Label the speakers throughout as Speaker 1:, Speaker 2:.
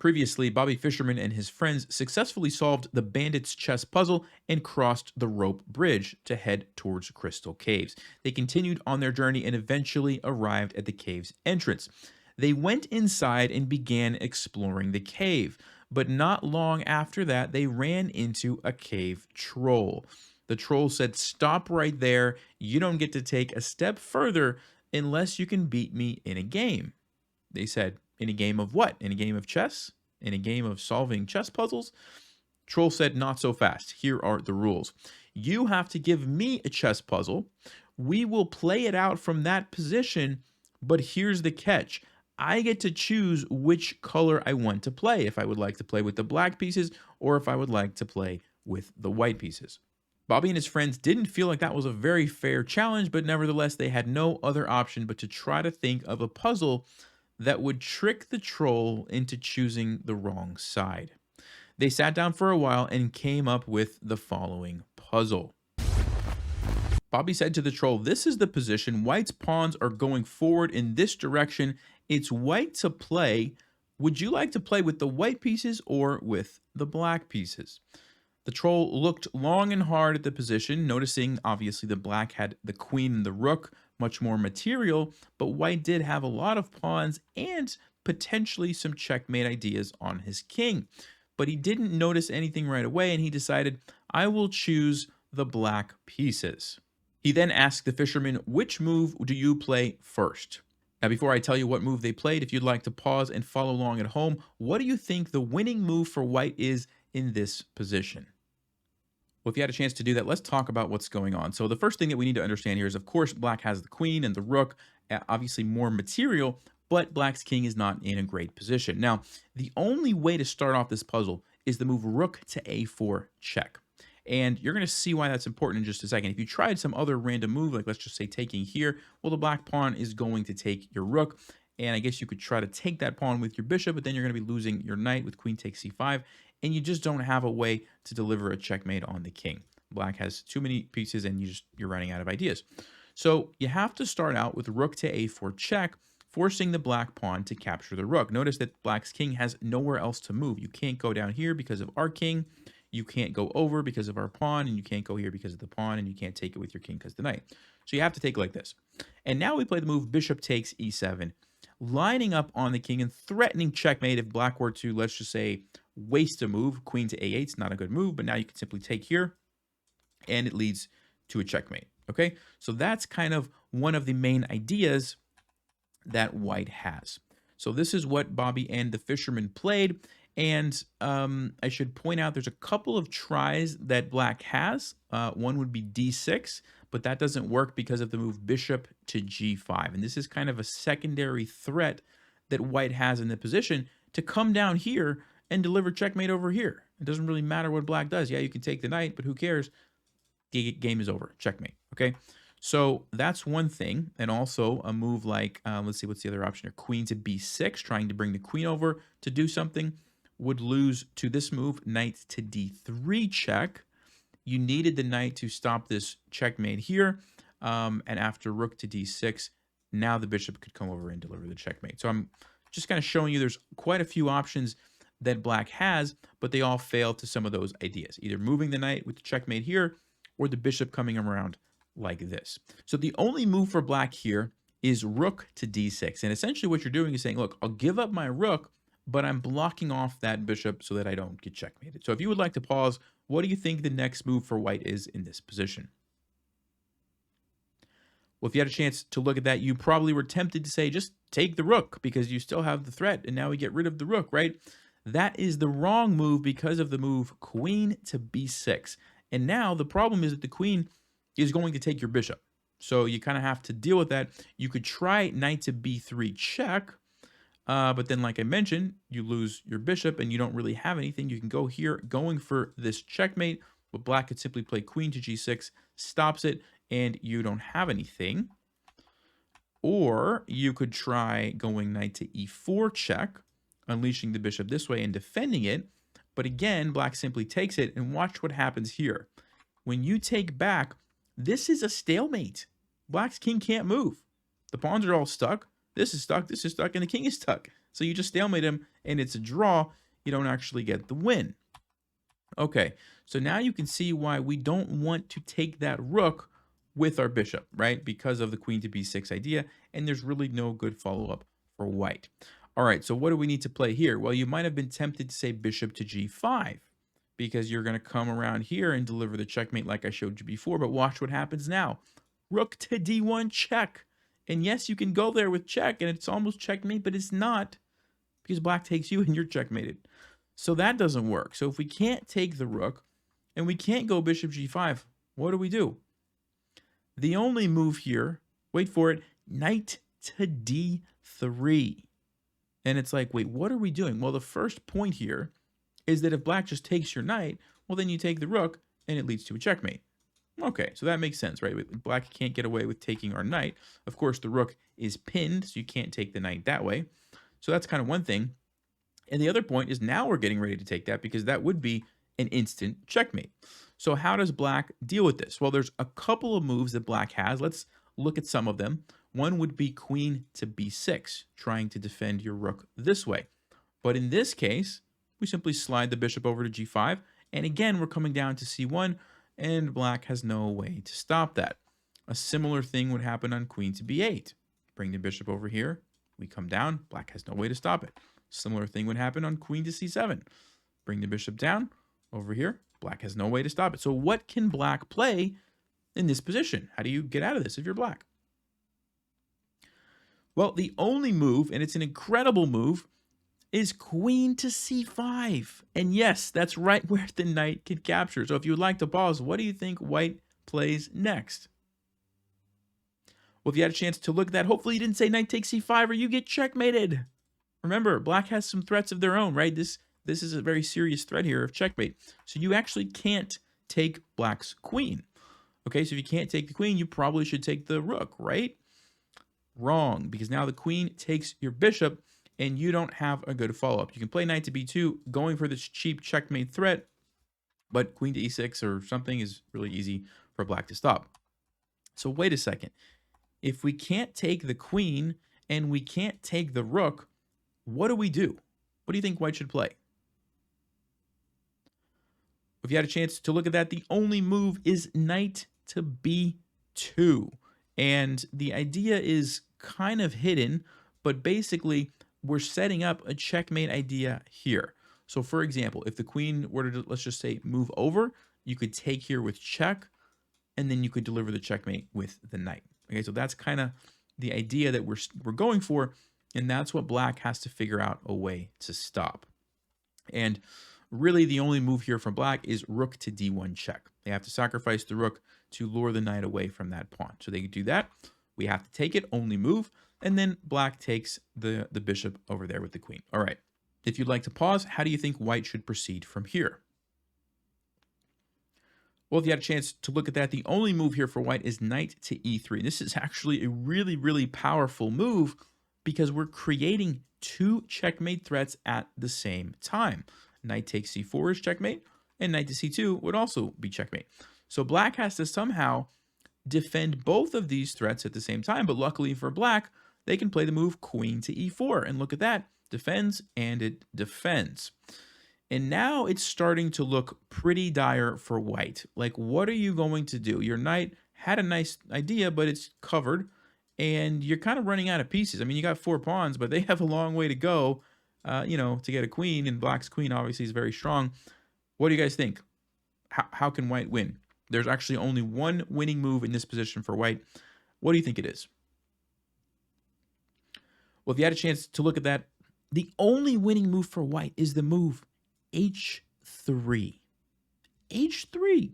Speaker 1: Previously, Bobby Fischerman and his friends successfully solved the bandit's chess puzzle and crossed the rope bridge to head towards Crystal Caves. They continued on their journey and eventually arrived at the cave's entrance. They went inside and began exploring the cave, but not long after that, they ran into a cave troll. The troll said, "Stop right there. You don't get to take a step further unless you can beat me in a game." They said, "In a game of what? In a game of chess? In a game of solving chess puzzles?" Troll said, "Not so fast. Here are the rules. You have to give me a chess puzzle. We will play it out from that position, but here's the catch. I get to choose which color I want to play, if I would like to play with the black pieces or if I would like to play with the white pieces." Bobby and his friends didn't feel like that was a very fair challenge, but nevertheless, they had no other option but to try to think of a puzzle that would trick the troll into choosing the wrong side. They sat down for a while and came up with the following puzzle. Bobby said to the troll, "This is the position. White's pawns are going forward in this direction. It's white to play. Would you like to play with the white pieces or with the black pieces?" The troll looked long and hard at the position, noticing obviously the black had the queen and the rook, much more material, but white did have a lot of pawns and potentially some checkmate ideas on his king. But he didn't notice anything right away, and he decided, "I will choose the black pieces." He then asked the fisherman, "Which move do you play first?" Now, before I tell you what move they played, if you'd like to pause and follow along at home, what do you think the winning move for white is in this position? Well, if you had a chance to do that, let's talk about what's going on. So the first thing that we need to understand here is, of course, black has the queen and the rook, obviously more material, but black's king is not in a great position. Now, the only way to start off this puzzle is the move rook to a4 check. And you're going to see why that's important in just a second. If you tried some other random move, like let's just say taking here, well, the black pawn is going to take your rook. And I guess you could try to take that pawn with your bishop, but then you're going to be losing your knight with queen takes c5. And you just don't have a way to deliver a checkmate on the king. Black has too many pieces and you're running out of ideas. So you have to start out with rook to a4 check, forcing the black pawn to capture the rook. Notice that black's king has nowhere else to move. You can't go down here because of our king. You can't go over because of our pawn, and you can't go here because of the pawn, and you can't take it with your king because of the knight. So you have to take it like this. And now we play the move bishop takes e7, lining up on the king and threatening checkmate if black were to, let's just say, waste a move. Queen to a8 is not a good move, but now you can simply take here, and it leads to a checkmate. Okay, so that's kind of one of the main ideas that white has. So this is what Bobby and the fisherman played. And I should point out there's a couple of tries that black has. One would be d6, but that doesn't work because of the move bishop to g5. And this is kind of a secondary threat that white has in the position to come down here and deliver checkmate over here. It doesn't really matter what black does. Yeah, you can take the knight, but who cares? The game is over. Checkmate. Okay, so that's one thing. And also a move like, let's see, what's the other option here? Queen to b6, trying to bring the queen over to do something, would lose to this move, knight to d3 check. You needed the knight to stop this checkmate here. And after rook to d6, now the bishop could come over and deliver the checkmate. So I'm just kind of showing you there's quite a few options that black has, but they all fail to some of those ideas. Either moving the knight with the checkmate here, or the bishop coming around like this. So the only move for black here is rook to d6. And essentially what you're doing is saying, look, I'll give up my rook, but I'm blocking off that bishop so that I don't get checkmated. So if you would like to pause, what do you think the next move for white is in this position? Well, if you had a chance to look at that, you probably were tempted to say, just take the rook because you still have the threat, and now we get rid of the rook, right? That is the wrong move because of the move queen to b6. And now the problem is that the queen is going to take your bishop. So you kind of have to deal with that. You could try knight to b3 check, but then like I mentioned, you lose your bishop and you don't really have anything. You can go here going for this checkmate, but black could simply play queen to g6, stops it, and you don't have anything. Or you could try going knight to e4 check, unleashing the bishop this way and defending it. But again, black simply takes it, and watch what happens here. When you take back, this is a stalemate. Black's king can't move. The pawns are all stuck. This is stuck, and the king is stuck. So you just stalemate him, and it's a draw. You don't actually get the win. Okay, so now you can see why we don't want to take that rook with our bishop, right? Because of the queen to b6 idea, and there's really no good follow-up for white. All right, so what do we need to play here? Well, you might have been tempted to say bishop to g5, because you're going to come around here and deliver the checkmate like I showed you before, but watch what happens now. Rook to d1 check. And yes, you can go there with check, and it's almost checkmate, but it's not, because black takes you and you're checkmated. So that doesn't work. So if we can't take the rook and we can't go bishop g5, what do? The only move here, wait for it, knight to d3. And it's like, wait, what are we doing? Well, the first point here is that if black just takes your knight, well, then you take the rook and it leads to a checkmate. Okay, so that makes sense, right? Black can't get away with taking our knight. Of course, the rook is pinned, so you can't take the knight that way. So that's kind of one thing. And the other point is now we're getting ready to take that because that would be an instant checkmate. So how does black deal with this? Well, there's a couple of moves that black has. Let's look at some of them. One would be queen to b6, trying to defend your rook this way. But in this case, we simply slide the bishop over to g5. And again, we're coming down to c1, and black has no way to stop that. A similar thing would happen on queen to b8. Bring the bishop over here. We come down. Black has no way to stop it. Similar thing would happen on queen to c7. Bring the bishop down over here. Black has no way to stop it. So what can black play in this position? How do you get out of this if you're black? Well, the only move, and it's an incredible move, is queen to c5. And yes, that's right where the knight can capture. So if you would like to pause, what do you think white plays next? Well, if you had a chance to look at that, hopefully you didn't say knight takes c5 or you get checkmated. Remember, black has some threats of their own, right? This is a very serious threat here of checkmate. So you actually can't take black's queen. Okay, so if you can't take the queen, you probably should take the rook, right? Wrong, because now the queen takes your bishop and you don't have a good follow-up. You can play knight to b2, going for this cheap checkmate threat, but queen to e6 or something is really easy for black to stop. So wait a second. If we can't take the queen and we can't take the rook, what do? What do you think white should play? If you had a chance to look at that, the only move is knight to b2. And the idea is kind of hidden, but basically we're setting up a checkmate idea here. So for example, if the queen were to, let's just say, move over, you could take here with check, and then you could deliver the checkmate with the knight. Okay, so that's kind of the idea that we're going for, and that's what black has to figure out a way to stop. And really the only move here from black is rook to d1 check. They have to sacrifice the rook to lure the knight away from that pawn. So they can do that. We have to take it, only move, and then black takes the bishop over there with the queen. All right. If you'd like to pause, how do you think white should proceed from here? Well, if you had a chance to look at that, the only move here for white is knight to e3. This is actually a really, really powerful move because we're creating two checkmate threats at the same time. Knight takes c4 is checkmate, and knight to c2 would also be checkmate. So black has to somehow defend both of these threats at the same time, but luckily for black, they can play the move queen to e4, and look at that, defends, and it defends. And now it's starting to look pretty dire for white. Like, what are you going to do? Your knight had a nice idea, but it's covered, and you're kind of running out of pieces. I mean, you got 4 pawns, but they have a long way to go, to get a queen, and black's queen obviously is very strong. What do you guys think? How can white win? There's actually only one winning move in this position for white. What do you think it is? Well, if you had a chance to look at that, the only winning move for white is the move h3. h3.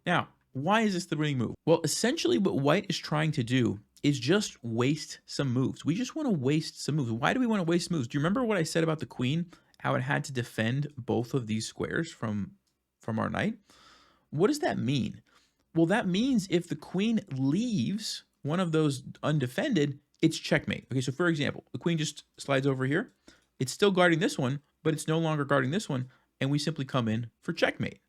Speaker 1: Now, why is this the winning move? Well, essentially what white is trying to do is just waste some moves. We just want to waste some moves. Why do we want to waste moves? Do you remember what I said about the queen? How it had to defend both of these squares from our knight? What does that mean? Well, that means if the queen leaves one of those undefended, it's checkmate. Okay, so for example, the queen just slides over here. It's still guarding this one, but it's no longer guarding this one, and we simply come in for checkmate.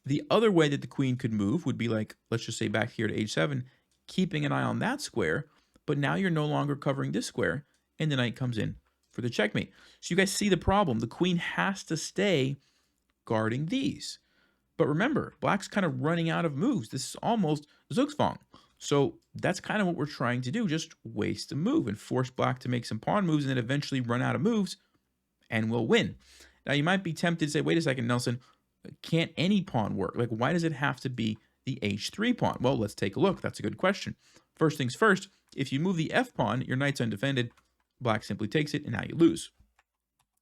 Speaker 1: The other way that the queen could move would be like, let's just say back here to h7, keeping an eye on that square, but now you're no longer covering this square, and the knight comes in for the checkmate. So you guys see the problem. The queen has to stay guarding these. But remember, black's kind of running out of moves. This is almost Zugzwang. So that's kind of what we're trying to do. Just waste a move and force black to make some pawn moves and then eventually run out of moves and we'll win. Now you might be tempted to say, wait a second, Nelson, can't any pawn work? Like, why does it have to be the h3 pawn? Well, let's take a look. That's a good question. First things first, if you move the f pawn, your knight's undefended. Black simply takes it and now you lose.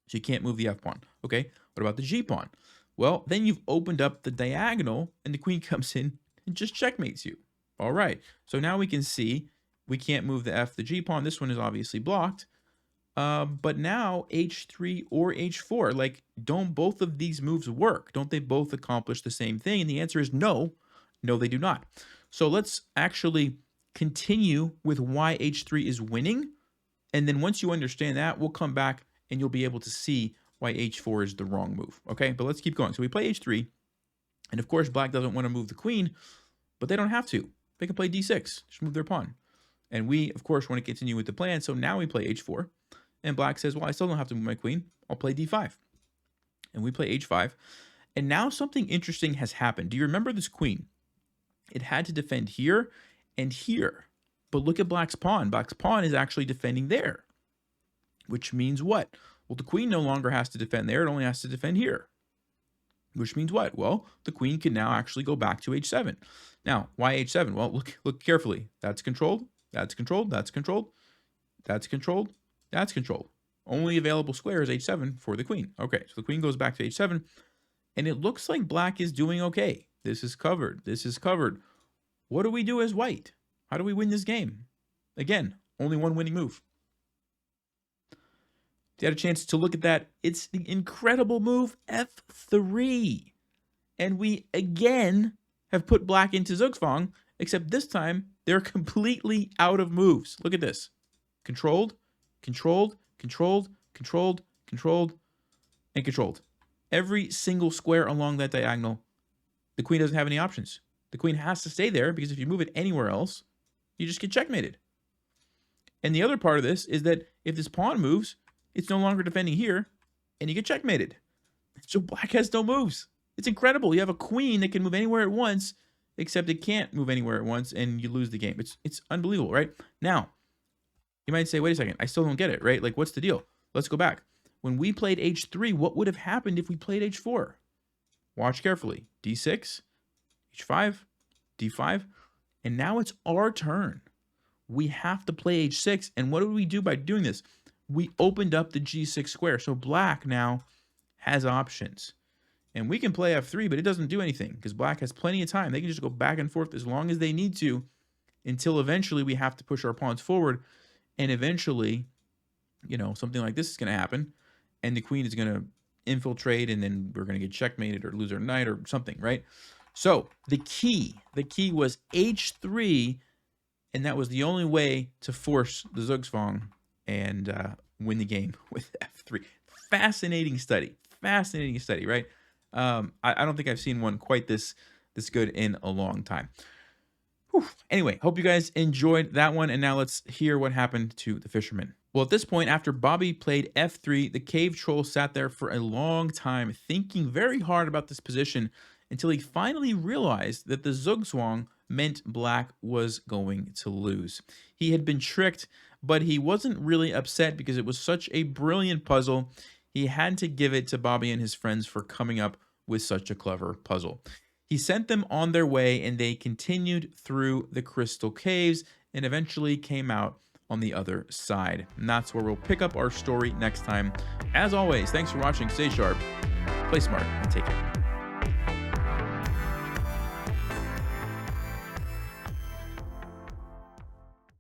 Speaker 1: So you can't move the f pawn. Okay, what about the g pawn? Well, then you've opened up the diagonal and the queen comes in and just checkmates you. All right, so now we can see we can't move the f, the g pawn. This one is obviously blocked. But now h3 or h4, like, don't both of these moves work? Don't they both accomplish the same thing? And the answer is no. No, they do not. So let's actually continue with why h3 is winning. And then once you understand that, we'll come back and you'll be able to see why h4 is the wrong move. Okay, but let's keep going. So we play h3. And of course, black doesn't want to move the queen, but they don't have to. They can play d6, just move their pawn. And we, of course, want to continue with the plan. So now we play h4. And black says, well, I still don't have to move my queen. I'll play d5. And we play h5. And now something interesting has happened. Do you remember this queen? It had to defend here and here. But look at black's pawn. Black's pawn is actually defending there. Which means what? Well, the queen no longer has to defend there. It only has to defend here. Which means what? Well, the queen can now actually go back to h7. Now, why h7? Well, look carefully. That's controlled. That's controlled. That's controlled. That's controlled. That's controlled. Only available square is h7 for the queen. Okay, so the queen goes back to h7, and it looks like black is doing okay. This is covered. This is covered. What do we do as white? How do we win this game? Again, only one winning move. If you had a chance to look at that, it's the incredible move f3. And we, again, have put black into Zugzwang, except this time, they're completely out of moves. Look at this. Controlled. Controlled, controlled, controlled, controlled, and controlled. Every single square along that diagonal, the queen doesn't have any options. The queen has to stay there because if you move it anywhere else, you just get checkmated. And the other part of this is that if this pawn moves, it's no longer defending here, and you get checkmated. So black has no moves. It's incredible. You have a queen that can move anywhere at once, except it can't move anywhere at once, and you lose the game. It's unbelievable, right? Now, you might say, wait a second, I still don't get it, right? Like, what's the deal? Let's go back. When we played h3, what would have happened if we played h4? Watch carefully. d6, h5, d5, and now it's our turn. We have to play h6, and what do we do by doing this? We opened up the g6 square, so black now has options. And we can play f3, but it doesn't do anything because black has plenty of time. They can just go back and forth as long as they need to until eventually we have to push our pawns forward. And eventually, you know, something like this is going to happen. And the queen is going to infiltrate. And then we're going to get checkmated or lose our knight or something, right? So the key was h3. And that was the only way to force the Zugzwang and win the game with f3. Fascinating study. Fascinating study, right? I don't think I've seen one quite this good in a long time. Whew. Anyway, hope you guys enjoyed that one, and now let's hear what happened to the fisherman. Well, at this point, after Bobby played f3, the cave troll sat there for a long time, thinking very hard about this position until he finally realized that the Zugzwang meant black was going to lose. He had been tricked, but he wasn't really upset because it was such a brilliant puzzle. He had to give it to Bobby and his friends for coming up with such a clever puzzle. He sent them on their way, and they continued through the crystal caves and eventually came out on the other side. And that's where we'll pick up our story next time. As always, thanks for watching. Stay sharp, play smart, and take care.